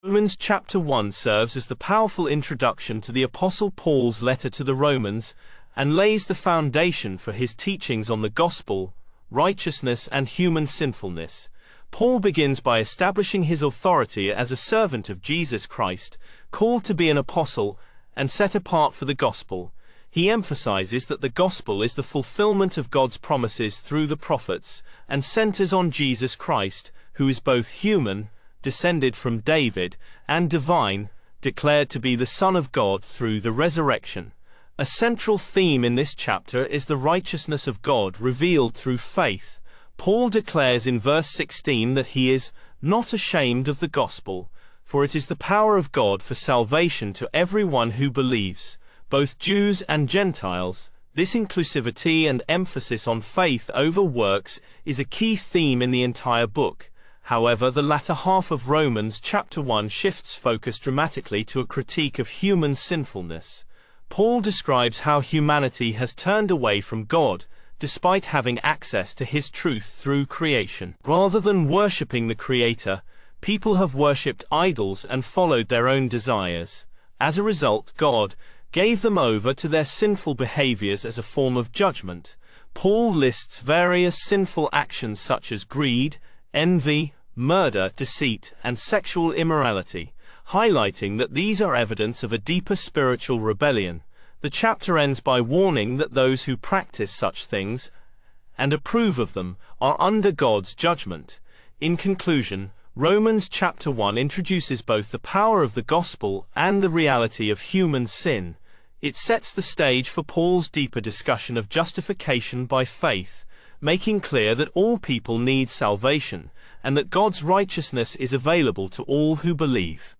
Romans chapter 1 serves as the powerful introduction to the Apostle Paul's letter to the Romans and lays the foundation for his teachings on the gospel, righteousness, and human sinfulness. Paul begins by establishing his authority as a servant of Jesus Christ, called to be an apostle and set apart for the gospel. He emphasizes that the gospel is the fulfillment of God's promises through the prophets and centers on Jesus Christ, who is both human, descended from David, and divine, declared to be the Son of God through the resurrection. A central theme in this chapter is the righteousness of God revealed through faith. Paul declares in verse 16 that he is not ashamed of the gospel, for it is the power of God for salvation to everyone who believes, both Jews and Gentiles. This inclusivity and emphasis on faith over works is a key theme in the entire book. However, the latter half of Romans chapter 1 shifts focus dramatically to a critique of human sinfulness. Paul describes how humanity has turned away from God, despite having access to his truth through creation. Rather than worshipping the Creator, people have worshipped idols and followed their own desires. As a result, God gave them over to their sinful behaviors as a form of judgment. Paul lists various sinful actions such as greed, envy, murder, deceit, and sexual immorality, highlighting that these are evidence of a deeper spiritual rebellion. The chapter ends by warning that those who practice such things and approve of them are under God's judgment. In conclusion, Romans chapter 1 introduces both the power of the gospel and the reality of human sin. It sets the stage for Paul's deeper discussion of justification by faith, making clear that all people need salvation and that God's righteousness is available to all who believe.